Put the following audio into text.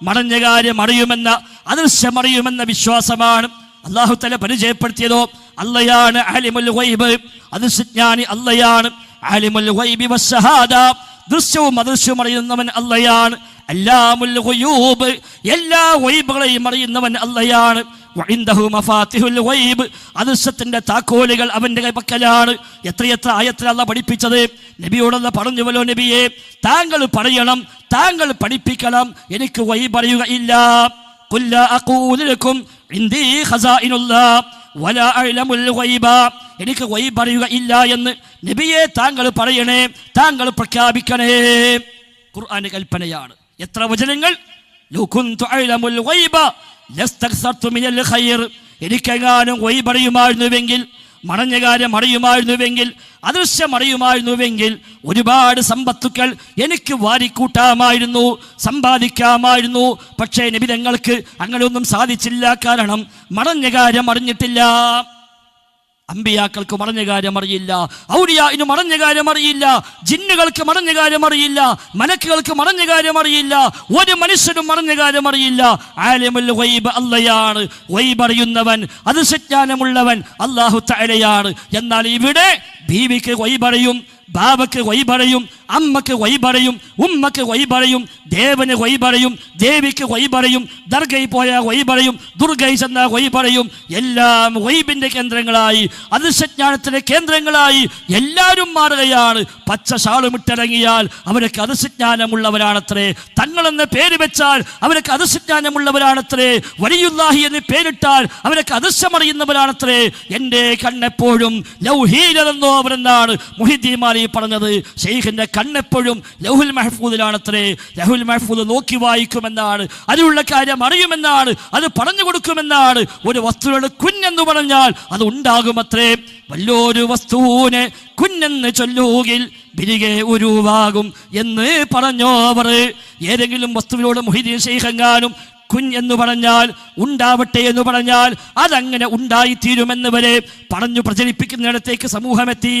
മറഞ്ഞ കാര്യം അറിയുമെന്ന, അദൃശ്യമറിയുമെന്ന വിശ്വാസമാണ്. അല്ലാഹു തആല പരിചയപ്പെടുത്തിയതോ അല്ലയാണ് ആലിമുൽ ഗൈബ്, അദൃശ്യജ്ഞാനി അല്ലയാണ്. ആലിമുൽ ഗൈബി വശഹാദ, ദൃശ്യവും അദൃശ്യവും അറിയുന്നവൻ അല്ലയാണ്. അല്ലാമുൽ ഗുയൂബ്, എല്ലാ ഗൈബുകളെയും അറിയുന്നവൻ അല്ലയാണ്. വഇൻദഹു മഫാത്തിഹുൽ ഗൈബ്, അദൃശ്യത്തിന്റെ താക്കോലുകൾ അവന്റെ പക്കലാണ്. എത്രയെത്ര ആയത്തിൽ അല്ലാഹു പഠിപ്പിച്ചത്. നബിയോടല്ല പറഞ്ഞുവല്ലോ, നബിയെ താങ്കൾ പറയണം, താങ്കൾ പഠിപ്പിക്കണം, എനിക്ക് ഗൈബ് അറിയുകയില്ല. ഖുൽ ലാ അഖൂലു ലക്കും ഇൻദീ ഖസാഇനുല്ലാഹ് വലാ അഅലമുൽ ഗൈബ, എനിക്ക് ഗൈബ് അറിയുകയില്ല എന്ന് നബിയെ താങ്കൾ പറയണേ, താങ്കൾ പ്രഖ്യാപിക്കണേ. ഖുർആന്റെ കൽപ്പനയാണ്. എത്ര വചനങ്ങൾ. ലൗ കുന്തു അഅലമുൽ ഗൈബ ലസ്തക്സർതു മിനൽ ഖൈർ, എനിക്കെങ്ങാനും ഗൈബ് അറിയുമായിരുന്നുവെങ്കിൽ, മറഞ്ഞ കാര്യം അറിയുമായിരുന്നുവെങ്കിൽ, അദൃശ്യം അറിയുമായിരുന്നുവെങ്കിൽ ഒരുപാട് സമ്പത്തുക്കൾ എനിക്ക് വാരിക്കൂട്ടാമായിരുന്നു, സമ്പാദിക്കാമായിരുന്നു. പക്ഷേ നബി തങ്ങൾക്ക് അങ്ങനെയൊന്നും സാധിച്ചില്ല. കാരണം മറഞ്ഞ കാര്യം അറിഞ്ഞിട്ടില്ല. അമ്പിയാക്കൾക്ക് മറഞ്ഞ കാര്യം അറിയില്ല, ഔലിയാഇന് മറഞ്ഞ കാര്യം അറിയില്ല, ജിന്നുകൾക്ക് മറഞ്ഞ കാര്യം അറിയില്ല, മലക്കുകൾക്ക് മറഞ്ഞ കാര്യം അറിയില്ല, ഒരു മനുഷ്യനും മറഞ്ഞ കാര്യം അറിയില്ല. ആലിമുൽ ഗൈബ് അല്ലാഹയാണ്. ഗൈബ് അറിയുന്നവൻ, അദൃശ്യജ്ഞാനമുള്ളവൻ അല്ലാഹു തആലയാണ്. എന്നാൽ ഇവിടെ ബീവിക്ക് ഗൈബ് അറിയും, ബാബക്ക് ഗൈബ് അറിയും, അമ്മക്ക് ഗൈബ് അറിയും, ഉമ്മക്ക് ഗൈബ് അറിയും, ദേവന് ഗൈബ് അറിയും, ദേവിക്ക് ഗൈബ് അറിയും, ദർഗയിൽ പോയ ഗൈബ് അറിയും, ദുർഗയിൽ ചെന്ന ഗൈബ് അറിയും. എല്ലാം ഗൈബിന്റെ കേന്ദ്രങ്ങളായി, അദൃശ്യജ്ഞാനത്തിന്റെ കേന്ദ്രങ്ങളായി എല്ലാവരും മാറുകയാണ്. പച്ച ഷാളുമിട്ടിറങ്ങിയാൽ അവരൊക്കെ അദൃശ്യജ്ഞാനമുള്ളവരാണത്രേ. തങ്ങളെന്ന് പേര് വെച്ചാൽ അവരൊക്കെ അദൃശ്യജ്ഞാനമുള്ളവരാണത്രേ. വലിയുല്ലാഹി എന്ന് പേരിട്ടാൽ അവരൊക്കെ അദൃശ്യമറിയുന്നവരാണത്രേ. എൻ്റെ കണ്ണെപ്പോഴും ലൗഹീലെന്നോ അവരെന്നാണ് മുഹിദ്ദീൻ മാലി പറഞ്ഞത്. ശൈഖിന്റെ കണ്ണെപ്പോഴും ലൗഹുൽ മഹ്ഫൂദിലാണത്രേ. ലൗഹുൽ മഹ്ഫൂദ് നോക്കി വായിക്കുമെന്നാണ്, അതിലുള്ള കാര്യം അറിയുമെന്നാണ്, അത് പറഞ്ഞു കൊടുക്കുമെന്നാണ്. ഒരു വസ്തുവിനോട് കുഞ്ഞെന്ന് പറഞ്ഞാൽ അത് ഉണ്ടാകുമത്രേ. വല്ലോരു വസ്തുവിനെ കുഞ്ഞെന്ന് ചൊല്ലുകിൽ ബിരികെ ഉരുവാകും എന്ന് പറഞ്ഞോവർ. ഏതെങ്കിലും വസ്തുവിനോട് മുഹീദ്ദീൻ ശൈഖെങ്ങാനും കുഞ്ഞെന്ന് പറഞ്ഞാൽ, ഉണ്ടാവട്ടെ എന്ന് പറഞ്ഞാൽ അതങ്ങനെ ഉണ്ടായിത്തീരുമെന്ന് വരെ പറഞ്ഞു പ്രചരിപ്പിക്കുന്നിടത്തേക്ക് സമൂഹമെത്തി.